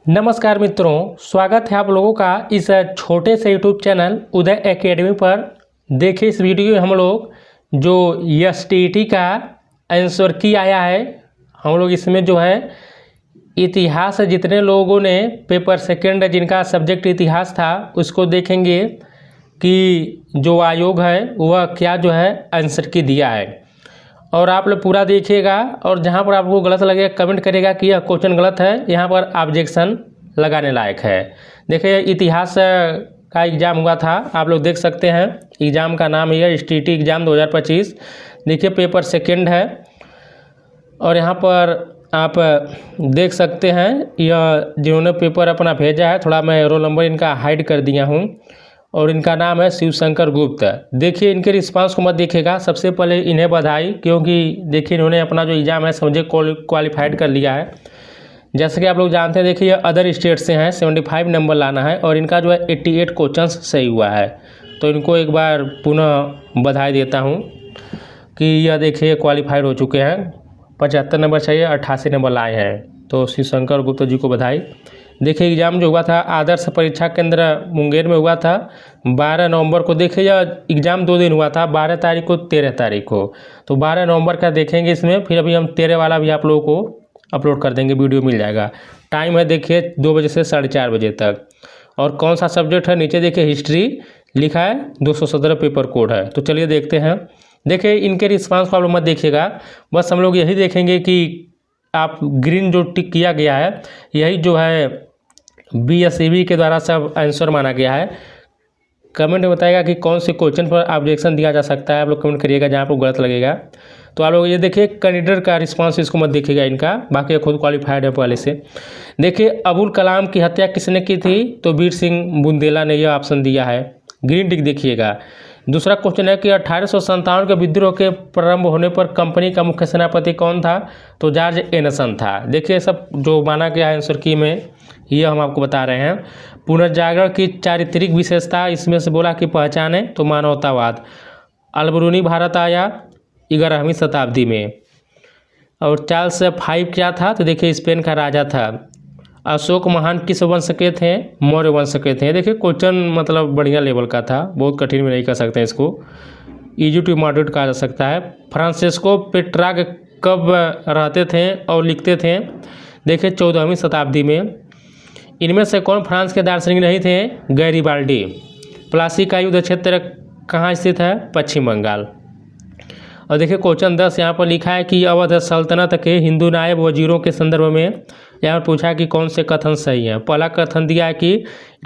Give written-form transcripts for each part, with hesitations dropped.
नमस्कार मित्रों, स्वागत है आप लोगों का इस छोटे से यूट्यूब चैनल उदय एकेडमी पर। देखिए इस वीडियो में हम लोग जो एसटीईटी का आंसर की आया है, हम लोग इसमें जो है इतिहास जितने लोगों ने पेपर सेकंड जिनका सब्जेक्ट इतिहास था उसको देखेंगे कि जो आयोग है वह क्या जो है आंसर की दिया है। और आप लोग पूरा देखिएगा और जहाँ पर आपको गलत लगेगा कमेंट करेगा कि यह क्वेश्चन गलत है, यहाँ पर ऑब्जेक्शन लगाने लायक है। देखिए इतिहास का एग्ज़ाम हुआ था, आप लोग देख सकते हैं। एग्ज़ाम का नाम है एसटीईटी एग्ज़ाम 2025। देखिए पेपर सेकंड है और यहाँ पर आप देख सकते हैं यह जिन्होंने पेपर अपना भेजा है, थोड़ा मैं रोल नंबर इनका हाइड कर दिया हूँ और इनका नाम है शिवशंकर गुप्त। देखिए इनके रिस्पांस को मत देखिएगा, सबसे पहले इन्हें बधाई, क्योंकि देखिए इन्होंने अपना जो एग्ज़ाम है समझे क्वालिफाइड कर लिया है। जैसे कि आप लोग जानते हैं, देखिए अदर स्टेट से हैं, 75 नंबर लाना है और इनका जो है 88 क्वेश्चंस सही हुआ है। तो इनको एक बार पुनः बधाई देता हूँ कि यह देखिए क्वालिफाइड हो चुके हैं। 75 नंबर चाहिए, 88 नंबर लाए हैं, तो शिवशंकर गुप्त जी को बधाई। देखिए एग्ज़ाम जो हुआ था आदर्श परीक्षा केंद्र मुंगेर में हुआ था 12 नवंबर को। देखिए यह एग्ज़ाम 2 दिन हुआ था, 12 तारीख को 13 तारीख को। तो 12 नवंबर का देखेंगे इसमें, फिर अभी हम 13 वाला भी आप लोगों को अपलोड कर देंगे, वीडियो मिल जाएगा। टाइम है देखिए 2 बजे से 4:30 बजे तक। और कौन सा सब्जेक्ट है नीचे देखिए हिस्ट्री लिखा है, 217 पेपर कोड है। तो चलिए देखते हैं। देखिए इनके रिस्पांस को आप लोग मत देखिएगा, बस हम लोग यही देखेंगे कि आप ग्रीन जो टिक किया गया है यही जो है बीएसईबी के द्वारा सब आंसर माना गया है। कमेंट में बताएगा कि कौन से क्वेश्चन पर ऑब्जेक्शन दिया जा सकता है, आप लोग कमेंट करिएगा जहाँ पर गलत लगेगा। तो आप लोग ये देखिए कैंडिडेट का रिस्पांस, इसको मत देखिएगा इनका, बाकी खुद क्वालिफाइड है पहले से। देखिए अबुल कलाम की हत्या किसने की थी, तो वीर सिंह बुंदेला ने यह ऑप्शन दिया है, ग्रीन टिक देखिएगा। दूसरा क्वेश्चन है कि 1857 के विद्रोह के प्रारंभ होने पर कंपनी का मुख्य सेनापति कौन था, तो जॉर्ज एनसन था। देखिए सब जो माना गया है आंसर की में ये हम आपको बता रहे हैं। पुनर्जागरण की चारित्रिक विशेषता इसमें से बोला कि पहचाने, तो मानवतावाद। अलबरूनी भारत आया 11वीं शताब्दी में। और चार्ल्स फाइव क्या था, तो देखिए स्पेन का राजा था। अशोक महान किस वंश के थे, मौर्य वंश के थे। देखिए क्वेश्चन मतलब बढ़िया लेवल का था, बहुत कठिन में नहीं कर सकते इसको, इजी टू मॉडरेट कहा जा सकता है। फ्रांसिस्को पेट्रार्क कब रहते थे और लिखते थे, देखिए 14वीं शताब्दी में। इनमें से कौन फ्रांस के दार्शनिक नहीं थे, गैरिबाल्डी। प्लासी का युद्ध क्षेत्र कहाँ स्थित है, पश्चिम बंगाल। और देखिए क्वेश्चन 10 यहाँ पर लिखा है कि अवध सल्तनत के हिंदू नायब वजीरों के संदर्भ में यहाँ पर पूछा कि कौन से कथन सही हैं। पहला कथन दिया है कि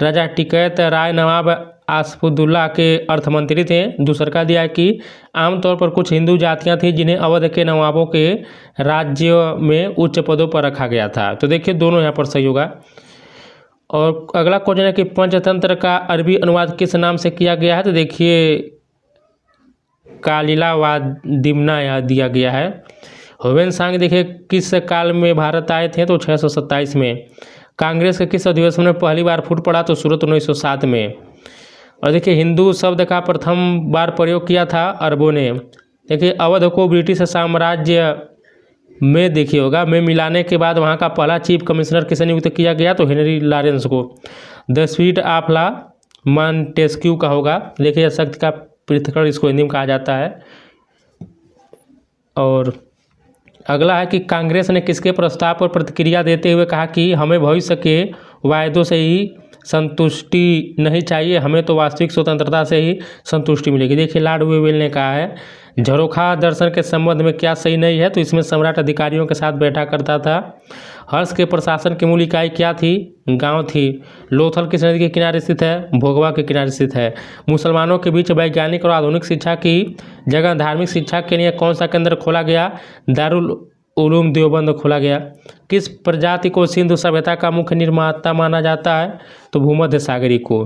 राजा टिकैत राय नवाब आसफुद्दौला के अर्थमंत्री थे। दूसरा का दिया है कि आमतौर पर कुछ हिंदू जातियाँ थीं जिन्हें अवध के नवाबों के राज्य में उच्च पदों पर रखा गया था। तो देखिए दोनों यहाँ पर सही होगा। और अगला क्वेश्चन है कि पंचतंत्र का अरबी अनुवाद किस नाम से किया गया है, तो देखिए कालिलावादिमना यहाँ दिया गया है। ह्वेनसांग देखिए किस काल में भारत आए थे, तो 627 में। कांग्रेस के किस अधिवेशन में पहली बार फूट पड़ा, तो सूरत 1907 में। और देखिए हिंदू शब्द का प्रथम बार प्रयोग किया था अरबों ने। देखिए अवध को ब्रिटिश साम्राज्य में देखिए होगा में मिलाने के बाद वहाँ का पहला चीफ कमिश्नर किसे नियुक्त किया गया, तो हेनरी लॉरेंस को। The sweet of law Montesquieu का होगा। देखिए शक्ति का पृथक्करण इसको हिंदी में कहा जाता है। और अगला है कि कांग्रेस ने किसके प्रस्ताव पर प्रतिक्रिया देते हुए कहा कि हमें भविष्य के वायदों से ही संतुष्टि नहीं चाहिए, हमें तो वास्तविक स्वतंत्रता से ही संतुष्टि मिलेगी। देखिए लॉर्ड वेवेल ने कहा है। झरोखा दर्शन के संबंध में क्या सही नहीं है, तो इसमें सम्राट अधिकारियों के साथ बैठा करता था। हर्ष के प्रशासन की मूल इकाई क्या थी, गांव थी। लोथल किस नदी के किनारे स्थित है, भोगवा के किनारे स्थित है। मुसलमानों के बीच वैज्ञानिक और आधुनिक शिक्षा की जगह धार्मिक शिक्षा के लिए कौन सा केंद्र खोला गया, दारुल उलूम देवबंद खोला गया। किस प्रजाति को सिंधु सभ्यता का मुख्य निर्माता माना जाता है, तो भूमध्य सागरी को।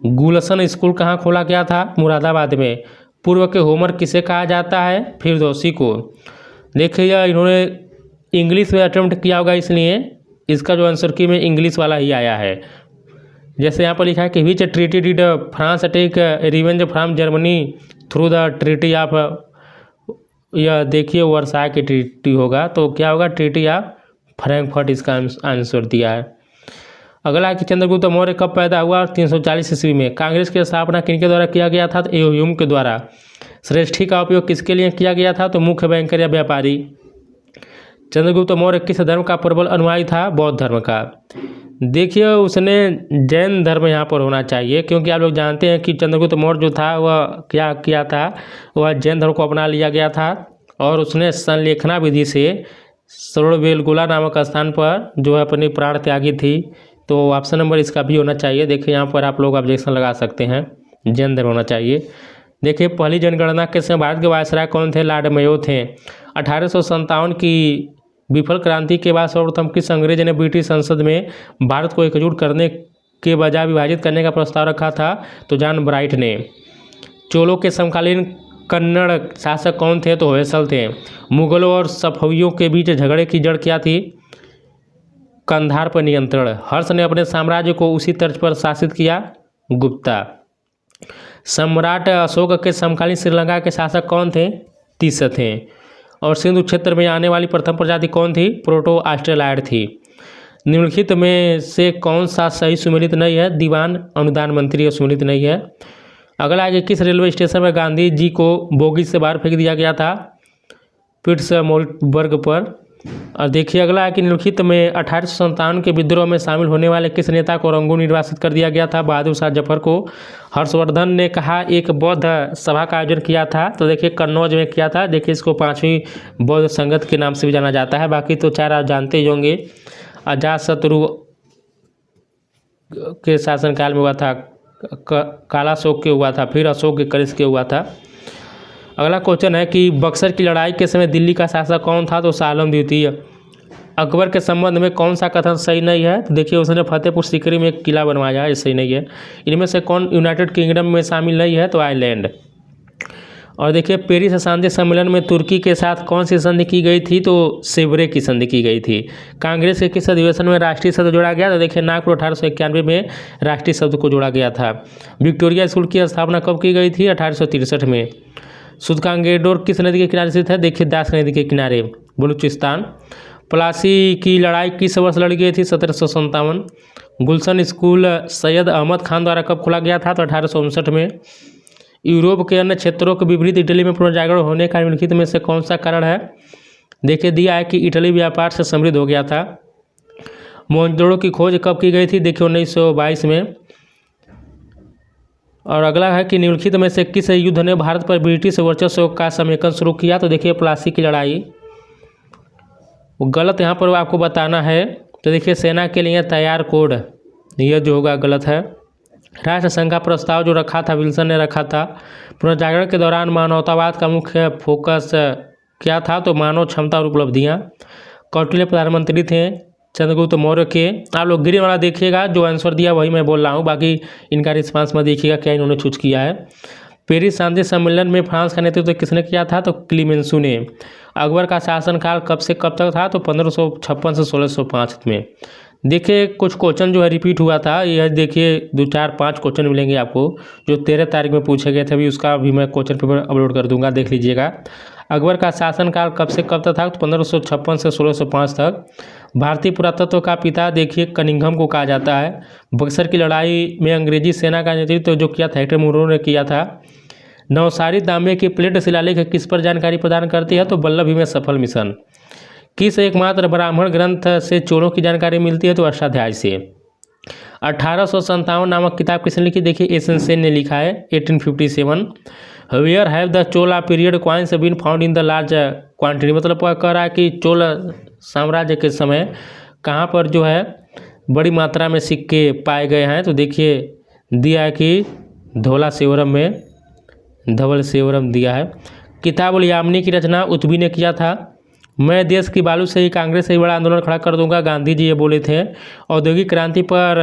गुलशन स्कूल कहाँ खोला गया था, मुरादाबाद में। पूर्व के होमर किसे कहा जाता है, फिरदौसी को। देखिए इन्होंने इंग्लिश में अटेम्प्ट किया होगा, इसलिए इसका जो आंसर की में इंग्लिश वाला ही आया है। जैसे यहाँ पर लिखा है कि which treaty did France take revenge from Germany through the treaty of, यह देखिए वर्साय की ट्रीटी होगा, तो क्या होगा, ट्रीटी ऑफ फ्रैंकफर्ट इसका आंसर दिया है। अगला है कि चंद्रगुप्त मौर्य कब पैदा हुआ? 340 ईस्वी में। कांग्रेस की स्थापना किनके द्वारा किया गया था? तो ह्यूम के द्वारा। श्रेष्ठी का उपयोग किसके लिए किया गया था? तो मुख्य बैंकर या व्यापारी। चंद्रगुप्त मौर्य किस धर्म का प्रबल अनुयायी था? बौद्ध धर्म का। देखिए उसने जैन धर्म यहाँ पर होना चाहिए, क्योंकि आप लोग जानते हैं कि चंद्रगुप्त मौर्य जो था वह क्या किया था, वह जैन धर्म को अपना लिया गया था और उसने संलेखना विधि से श्रवणबेलगोला नामक स्थान पर जो है अपनी प्राण त्यागी थी। तो ऑप्शन नंबर इसका भी होना चाहिए। देखिए यहाँ पर आप लोग ऑब्जेक्शन लगा सकते हैं, जैन धर्म होना चाहिए। देखिए पहली जनगणना के समय भारत के वायसराय कौन थे? लॉर्ड मेयो थे। 1857 की विफल क्रांति के बाद सर्वप्रथम किस अंग्रेज ने ब्रिटिश संसद में भारत को एकजुट करने के बजाय विभाजित करने का प्रस्ताव रखा था? तो जॉन ब्राइट ने। चोलों के समकालीन कन्नड़ शासक कौन थे? तो होयसल थे। मुगलों और सफवियों के बीच झगड़े की जड़ क्या थी? कंधार पर नियंत्रण। हर्ष ने अपने साम्राज्य को उसी तर्ज पर शासित किया? गुप्ता। सम्राट अशोक के समकालीन श्रीलंका के शासक कौन थे? तीस थे। और सिंधु क्षेत्र में आने वाली प्रथम प्रजाति कौन थी? प्रोटो ऑस्ट्रेलाइड थी। निम्नलिखित में से कौन सा सही सुमेलित नहीं है? दीवान अनुदान मंत्री सुमेलित नहीं है। अगला आगे किस रेलवे स्टेशन पर गांधी जी को बोगी से बाहर फेंक दिया गया था? पिट्सबर्ग पर। और देखिए अगला है कि निम्नलिखित में 1857 के विद्रोह में शामिल होने वाले किस नेता को रंगून निर्वासित कर दिया गया था? बहादुर शाह जफर को। हर्षवर्धन ने कहा एक बौद्ध सभा का आयोजन किया था? तो देखिए कन्नौज में किया था। देखिए इसको 5वीं बौद्ध संगत के नाम से भी जाना जाता है। बाकी तो 4 आप जानते ही होंगे। अजातशत्रु के शासनकाल में हुआ था, कालाशोक के हुआ था, फिर अशोक के कनिष्क के हुआ था। अगला क्वेश्चन है कि बक्सर की लड़ाई के समय दिल्ली का शासक कौन था? तो शाह आलम द्वितीय। अकबर के संबंध में कौन सा कथन सही नहीं है? तो देखिए उसने फतेहपुर सीकरी में एक किला बनवाया है, ये सही नहीं है। इनमें से कौन यूनाइटेड किंगडम में शामिल नहीं है? तो आयरलैंड। और देखिए पेरिस शांति सम्मेलन में तुर्की के साथ कौन सी संधि की गई थी? तो सेवरे की संधि की गई थी। कांग्रेस के किस अधिवेशन में राष्ट्रीय शब्द जोड़ा गया? तो देखिए नागपुर 1891 में राष्ट्रीय शब्द को जोड़ा गया था। विक्टोरिया स्कूल की स्थापना कब की गई थी? 1863 में। सुदकांगेडोर किस नदी के किनारे स्थित है? देखिए दास नदी के किनारे, बलूचिस्तान। प्लासी की लड़ाई किस वर्ष लड़ी गई थी? 1757। गुलशन स्कूल सैयद अहमद खान द्वारा कब खोला गया था? तो 1859 में। यूरोप के अन्य क्षेत्रों के विपरीत इटली में पुनर्जागरण होने का निम्नलिखित में से कौन सा कारण है? देखिए दिया है कि इटली व्यापार से समृद्ध हो गया था। मोहनजोदड़ो की खोज कब की गई थी? देखिए 1922 में। और अगला है कि निम्नलिखित में से किस युद्ध ने भारत पर ब्रिटिश वर्चस्व का समेकन शुरू किया? तो देखिए प्लासी की लड़ाई। गलत यहाँ पर आपको बताना है। तो देखिए सेना के लिए तैयार कोड, यह जो होगा गलत है। राष्ट्र संघ का प्रस्ताव जो रखा था विल्सन ने रखा था। पुनर्जागरण के दौरान मानवतावाद का मुख्य फोकस क्या था? तो मानव क्षमता और उपलब्धियाँ। कौटिल्य प्रधानमंत्री थे चंद्रगुप्त मौर्य के। आप लोग ग्रीन वाला देखिएगा, जो आंसर दिया वही मैं बोल रहा हूँ, बाकी इनका रिस्पांस मत देखिएगा क्या इन्होंने चूज किया है। पेरिस शांति सम्मेलन में फ्रांस का नेतृत्व किसने किया था? तो क्लीमेंसू ने। अकबर का शासनकाल कब से कब तक था? तो 1556 से 1605 में। देखिए कुछ क्वेश्चन जो है रिपीट हुआ था, यह देखिए 2, 4, 5 क्वेश्चन मिलेंगे आपको जो 13 तारीख में पूछे गए थे। अभी उसका भी मैं क्वेश्चन पेपर अपलोड कर दूंगा, देख लीजिएगा। अकबर का शासनकाल कब से कब तक था? तो 1556 से 1605 तक। भारतीय पुरातत्व का पिता देखिए कनिंघम को कहा जाता है। बक्सर की लड़ाई में अंग्रेजी सेना का नेतृत्व जो किया था हेक्टर मुनरो ने किया था। नवसारी तांबे की प्लेट शिलालेख किस पर जानकारी प्रदान करती है? तो वल्लभी में सफल मिशन। किस एकमात्र ब्राह्मण ग्रंथ से चोलों की जानकारी मिलती है? तो अष्टाध्याय से। 1857 नामक किताब किसने लिखी? देखिए एस.एन. सेन ने लिखा है 1857। Where have the Chola period coins been found in the large quantity. मतलब कह रहा है कि चोल साम्राज्य के समय कहाँ पर जो है बड़ी मात्रा में सिक्के पाए गए हैं? तो देखिए दिया है कि धवलासेवरम में, धवलसेवरम दिया है। किताबुल यामिनी की रचना उत्बी ने किया था। मैं देश की बालू से ही कांग्रेस से ही बड़ा आंदोलन खड़ा कर दूंगा, गांधी जी ये बोले थे। औद्योगिक क्रांति पर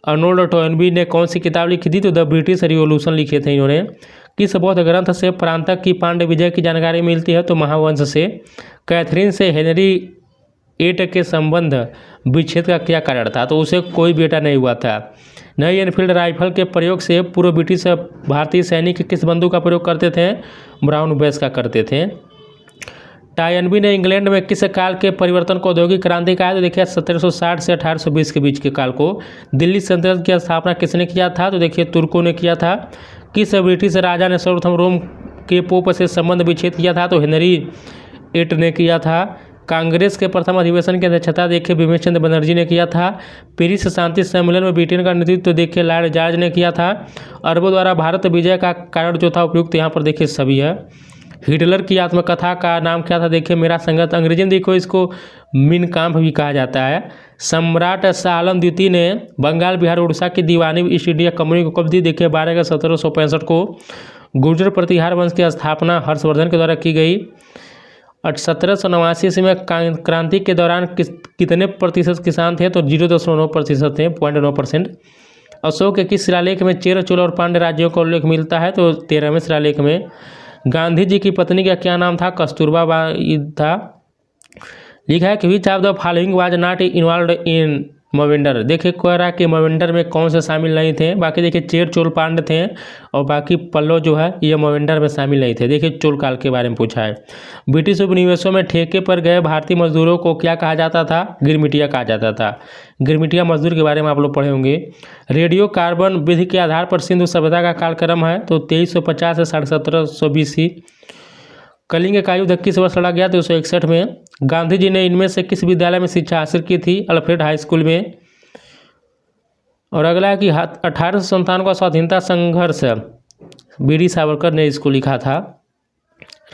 अर्नोल्ड टोयनबी ने कौन सी किताब लिखी थी? तो द ब्रिटिश रिवॉल्यूशन लिखे थे इन्होंने। किस बौद्ध ग्रंथ से प्रांतक की पांड्य विजय की जानकारी मिलती है? तो महावंश से। कैथरीन से हेनरी 8 के संबंध विच्छेद का क्या कारण था? तो उसे कोई बेटा नहीं हुआ था। नई एनफील्ड राइफल के प्रयोग से पूर्व ब्रिटिश भारतीय सैनिक किस बंदूक का प्रयोग करते थे? ब्राउन बेस का करते थे। टायनबी ने इंग्लैंड में किस काल के परिवर्तन को औद्योगिक क्रांति कहा है? तो देखिए 1760 से 1820 के बीच के काल को। दिल्ली सल्तनत की स्थापना किसने किया था? तो देखिए तुर्कों ने किया था। किस ब्रिटिश राजा ने सर्वप्रथम रोम के पोप से संबंध विच्छेद किया था? तो हेनरी 8 ने किया था। कांग्रेस के प्रथम अधिवेशन की अध्यक्षता देखिए बिपिन चंद्र बनर्जी ने किया था। पेरिस शांति सम्मेलन में ब्रिटेन का नेतृत्व देखिए लॉर्ड जॉर्ज ने किया था। अरबों द्वारा भारत विजय का कारण जो था उपयुक्त यहाँ पर देखिए सभी है। हिटलर की आत्मकथा का नाम क्या था? देखिए मेरा संगत। अंग्रेजी में देखो इसको मीन काम्फ भी कहा जाता है। सम्राट शाह आलम द्वितीय ने बंगाल बिहार उड़ीसा की दीवानी ईस्ट इंडिया कंपनी को कब दी? देखिए 12 अगस्त 1765 को। गुर्जर प्रतिहार वंश की स्थापना हर्षवर्धन के द्वारा की गई। 1789 में क्रांति के दौरान कितने प्रतिशत किसान थे? तो 0.9% थे, 0.9%। अशोक के किस शिलालेख में चेर चोल और पांड्य राज्यों का उल्लेख मिलता है? तो 13वें शिलालेख में। गांधी जी की पत्नी का क्या नाम था? कस्तूरबा बाई था। लिखा है कि which of the following was not involve in मोवेंडर। देखिए कोयरा के मोवेंडर में कौन से शामिल नहीं थे? बाकी देखिए चेर चोल पांड्य थे और बाकी पल्लव जो है ये मोवेंडर में शामिल नहीं थे। देखिए चोल काल के बारे में पूछा है। ब्रिटिश उपनिवेशों में ठेके पर गए भारतीय मजदूरों को क्या कहा जाता था? गिरमिटिया कहा जाता था। गिरमिटिया मजदूर के बारे में आप लोग पढ़े होंगे। रेडियो कार्बन विधि के आधार पर सिंधु सभ्यता का कालक्रम है तो 2350 से 1720 कलिंग का युद्ध किस वर्ष लड़ा गया? तो 1961 में। गांधी जी ने इनमें से किस विद्यालय में शिक्षा हासिल की थी? अल्फ्रेड हाई स्कूल में। और अगला है कि 1857 का स्वाधीनता संघर्ष बीडी सावरकर ने इसको लिखा था।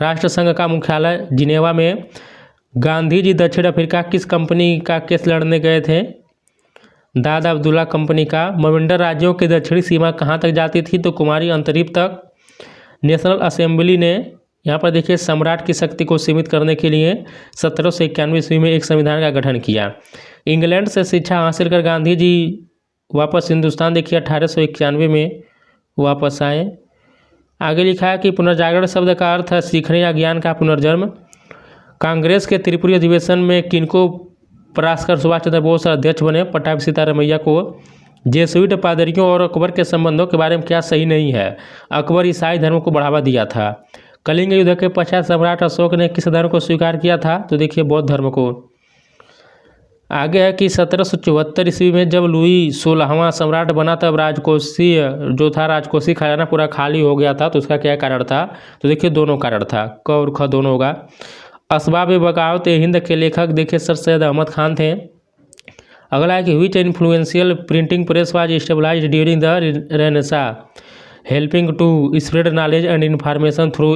राष्ट्र संघ का मुख्यालय जिनेवा में। गांधी जी दक्षिण अफ्रीका किस कंपनी का केस लड़ने गए थे? दादा अब्दुल्ला कंपनी का। मोवेंडर राज्यों की दक्षिणी सीमा कहाँ तक जाती थी? तो कुमारी अंतरीप तक। नेशनल असेंबली ने यहाँ पर देखिए सम्राट की शक्ति को सीमित करने के लिए 1791 ईस्वी में एक संविधान का गठन किया। इंग्लैंड से शिक्षा हासिल कर गांधी जी वापस हिंदुस्तान देखिए 1891 में वापस आए। आगे लिखा है कि पुनर्जागरण शब्द का अर्थ है सीखने या ज्ञान का पुनर्जन्म। कांग्रेस के त्रिपुरी अधिवेशन में किनको पराशकर सुभाष चंद्र बोस अध्यक्ष बने? पट्टाभी सीतारामैया को। जेसुइट पादरियों और अकबर के संबंधों के बारे में क्या सही नहीं है? अकबर ईसाई धर्म को बढ़ावा दिया था। कलिंग युद्ध के पश्चात सम्राट अशोक ने किस धर्म को स्वीकार किया था? तो देखिए बौद्ध धर्म को। आगे है कि 1774 ईस्वी में जब लुई 16वां सम्राट बना तब राजकोषीय जो था राजकोषीय खजाना पूरा खाली हो गया था। तो उसका क्या कारण था? तो देखिए दोनों कारण था, क और ख दोनों होगा। असबाब बगावत हिंद के लेखक देखिए सर सैयद अहमद खान थे। अगला है कि which influential printing press was established during the renaissance helping to spread knowledge and information through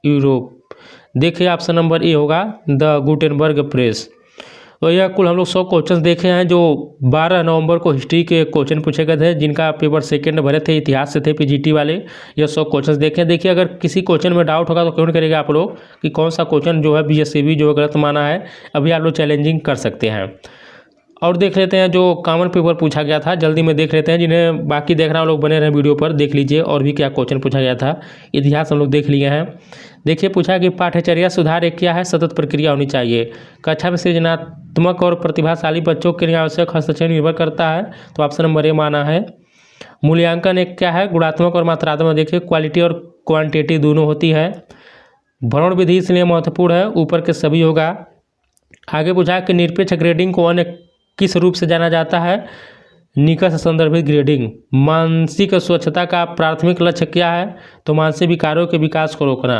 Europe. देखिए ऑप्शन नंबर ए होगा द गुटेनबर्ग प्रेस। तो यह कुल हम लोग 100 क्वेश्चन देखे हैं जो 12 नवंबर को हिस्ट्री के क्वेश्चन पूछे गए थे, जिनका पेपर सेकंड भरे थे, इतिहास से थे पीजीटी वाले। यह 100 क्वेश्चन देखे। देखिए अगर किसी क्वेश्चन में डाउट होगा तो कमेंट करेगा आप लोग कि कौन सा क्वेश्चन जो है बीएससीबी जो गलत माना है। अभी आप लोग चैलेंजिंग कर सकते हैं। और देख लेते हैं जो कॉमन पेपर पूछा गया था, जल्दी में देख लेते हैं। जिन्हें बाकी देखना वो लोग बने रहे वीडियो पर, देख लीजिए और भी क्या क्वेश्चन पूछा गया था। इतिहास हम लोग देख लिए हैं। देखिए पूछा कि पाठ्यचर्या सुधार एक क्या है? सतत प्रक्रिया होनी चाहिए। कक्षा में सृजनात्मक और प्रतिभाशाली बच्चों के लिए आवश्यक हस्तक्षेप निर्भर करता है। तो ऑप्शन नंबर ए माना है। मूल्यांकन एक क्या है? गुणात्मक और मात्रात्मक। देखिए क्वालिटी और क्वांटिटी दोनों होती है। भ्रमण विधि इसलिए महत्वपूर्ण है, ऊपर के सभी होगा। आगे पूछा कि निरपेक्ष ग्रेडिंग को अन्य किस रूप से जाना जाता है? निकट संदर्भित ग्रेडिंग। मानसिक स्वच्छता का प्राथमिक लक्ष्य क्या है? तो मानसिक विकारों के विकास को रोकना।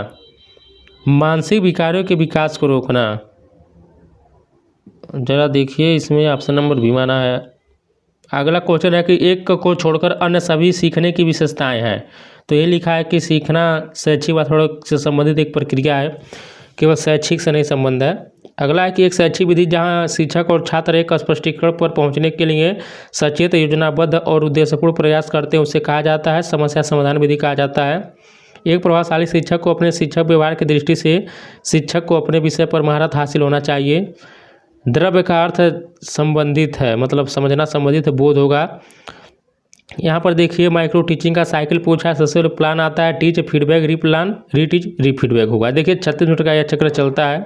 मानसिक विकारों के विकास को रोकना। जरा देखिए इसमें ऑप्शन नंबर भी माना है। अगला क्वेश्चन है कि एक को छोड़कर अन्य सभी सीखने की विशेषताएं हैं। तो ये लिखा है कि सीखना शैक्षिक वातावरण से संबंधित एक प्रक्रिया है, केवल शैक्षिक से नहीं संबंध है। अगला है कि एक शैक्षिक विधि जहां शिक्षक और छात्र एक स्पष्टीकरण पर पहुंचने के लिए सचेत, योजनाबद्ध और उद्देश्यपूर्ण प्रयास करते हैं, उसे कहा जाता है समस्या समाधान विधि कहा जाता है। एक प्रभावशाली शिक्षक को अपने शिक्षक व्यवहार की दृष्टि से शिक्षक को अपने विषय पर महारत हासिल होना चाहिए। द्रव्य का अर्थ संबंधित है, मतलब समझना संबंधित बोध होगा। यहाँ पर देखिए माइक्रो टीचिंग का साइकिल पूछा है। सबसे प्लान आता है टीच, फीडबैक, रीप्लान, रीटीच, रीफीडबैक होगा। देखिए 36 मिनट का यह चक्र चलता है।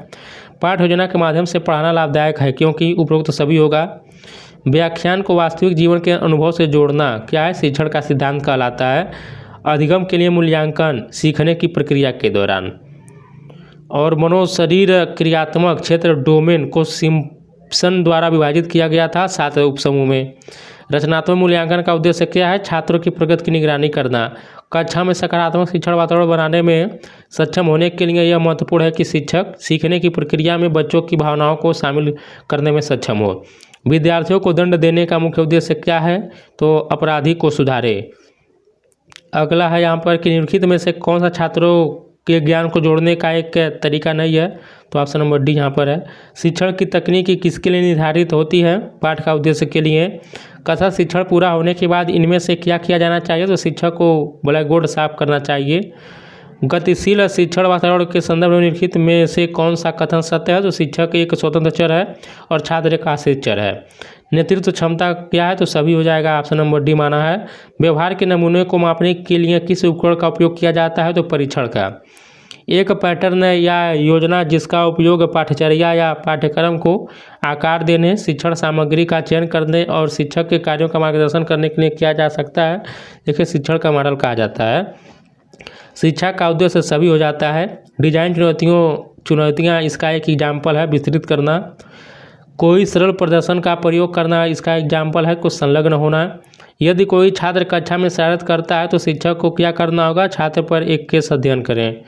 पाठ योजना के माध्यम से पढ़ाना लाभदायक है क्योंकि उपरोक्त सभी होगा। व्याख्यान को वास्तविक जीवन के अनुभव से जोड़ना क्या है? शिक्षण का सिद्धांत कहलाता है। अधिगम के लिए मूल्यांकन सीखने की प्रक्रिया के दौरान। और मनोशरीर क्रियात्मक क्षेत्र डोमेन को सिम्पसन द्वारा विभाजित किया गया था 7 उपसमूह में। रचनात्मक मूल्यांकन का उद्देश्य क्या है? छात्रों की प्रगति की निगरानी करना। कक्षा में सकारात्मक शिक्षण वातावरण बनाने में सक्षम होने के लिए यह महत्वपूर्ण है कि शिक्षक सीखने की प्रक्रिया में बच्चों की भावनाओं को शामिल करने में सक्षम हो। विद्यार्थियों को दंड देने का मुख्य उद्देश्य क्या है? तो अपराधी को सुधारे। अगला है यहाँ पर कि निम्नलिखित में से कौन सा छात्रों के ज्ञान को जोड़ने का एक तरीका नहीं है? तो ऑप्शन नंबर डी यहाँ पर है। शिक्षण की तकनीकी किसके लिए निर्धारित होती है? पाठ का उद्देश्य के लिए। कथा शिक्षण पूरा होने के बाद इनमें से क्या किया जाना चाहिए? तो शिक्षक को ब्लैक बोर्ड साफ करना चाहिए। गतिशील शिक्षण वातावरण के संदर्भ में निम्नलिखित में से कौन सा कथन सत्य है? तो शिक्षक एक स्वतंत्र चर है और छात्र एक आश्रित चर है। नेतृत्व क्षमता क्या है? तो सभी हो जाएगा, ऑप्शन नंबर डी माना है। व्यवहार के नमूने को मापने के लिए किस उपकरण का उपयोग किया जाता है? तो परीक्षण का। एक पैटर्न या योजना जिसका उपयोग पाठ्यचर्या या पाठ्यक्रम को आकार देने, शिक्षण सामग्री का चयन करने और शिक्षक के कार्यों का मार्गदर्शन करने के लिए किया जा सकता है। देखिए शिक्षण का मॉडल कहा जाता है। शिक्षा का उद्देश्य सभी हो जाता है। डिजाइन चुनौतियाँ इसका एक एग्जाम्पल है। विस्तृत करना। कोई सरल प्रदर्शन का प्रयोग करना इसका एग्जाम्पल है। कुछ संलग्न होना। यदि कोई छात्र कक्षा में शरारत करता है तो शिक्षक को क्या करना होगा? छात्र पर एक केस अध्ययन करें।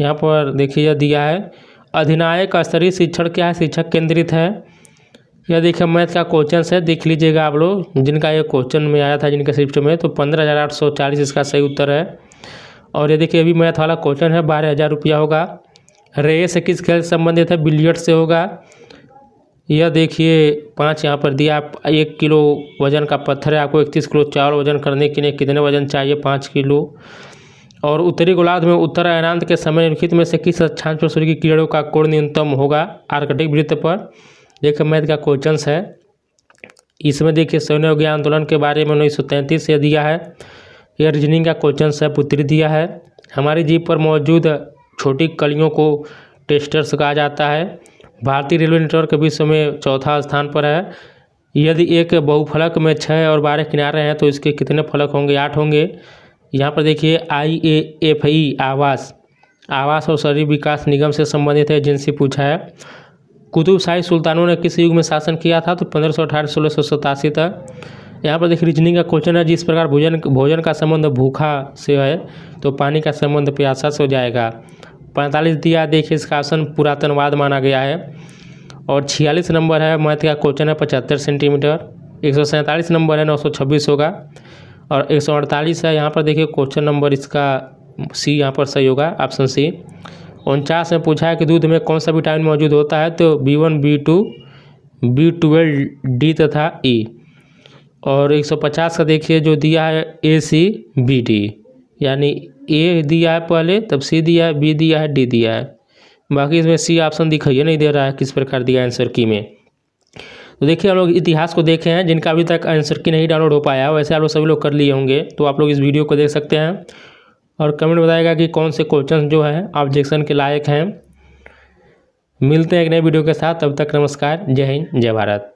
यहाँ पर देखिए यह दिया है। अधिनायक स्तरीय शिक्षण क्या है? शिक्षक केंद्रित है। यह देखिए मैथ का क्वेश्चन है, देख लीजिएगा आप लोग, जिनका ये क्वेश्चन में आया था जिनके शिफ्ट में, तो 15,840 इसका सही उत्तर है। और ये देखिए अभी मैथ वाला क्वेश्चन है, 12,000 रुपया होगा। रेस किस खेल से संबंधित है? बिलियर्ड से होगा। यह देखिए 5 यहाँ पर दिया। 1 किलो वजन का पत्थर है, आपको 31 किलो चावल वजन करने के लिए कितने वजन चाहिए? 5 किलो। और उत्तरी गोलार्ध में उत्तर अयनांत के समय निम्नलिखित में से किस अक्षांश पर सूर्य की किरणों का कोण न्यूनतम होगा? आर्कटिक वृत्त पर। देखिए मैथ का क्वेश्चन है, इसमें देखिए सैन्य आंदोलन के बारे में 1933 से दिया है। यह रीजनिंग का क्वेश्चन है, उत्तरी दिया है। हमारी जीभ पर मौजूद छोटी कलियों को टेस्टर्स कहा जाता है। भारतीय रेलवे नेटवर्क विश्व में 4था स्थान पर है। यदि एक बहुफलक में 6 और 12 किनारे हैं तो इसके कितने फलक होंगे? 8 होंगे। यहाँ पर देखिए IAFE आवास और शहरी विकास निगम से संबंधित है, जिनसे पूछा है। कुतुब शाही सुल्तानों ने किस युग में शासन किया था? तो 1518 1687 तक। यहाँ पर देखिए रीजनिंग का क्वेश्चन है, जिस प्रकार भोजन का संबंध भूखा से है तो पानी का संबंध प्यासा से हो जाएगा। 45 दिया, देखिए इसका ऑप्शन पुरातनवाद माना गया है। और 46 नंबर है मैथ का क्वेश्चन है, 75 सेंटीमीटर। 147 नंबर है, 926 होगा। और 148 है। यहाँ पर देखिए क्वेश्चन नंबर इसका सी यहाँ पर सही होगा, ऑप्शन सी। 49 में पूछा है कि दूध में कौन सा विटामिन मौजूद होता है? तो B1 B2 B12 D तथा E। और 150 का देखिए जो दिया है ACBD, यानी ए दिया है पहले, तब सी दिया है, बी दिया है, डी दिया है। बाकी इसमें सी ऑप्शन दिखाई नहीं दे रहा है किस प्रकार दिया आंसर की में। तो देखिए हम लोग इतिहास को देखे हैं, जिनका अभी तक आंसर की नहीं डाउनलोड हो पाया, वैसे आप लोग सभी लोग कर लिए होंगे, तो आप लोग इस वीडियो को देख सकते हैं और कमेंट बताएगा कि कौन से क्वेश्चन जो है ऑब्जेक्शन के लायक हैं। मिलते हैं एक नए वीडियो के साथ, तब तक नमस्कार, जय हिंद, जय भारत।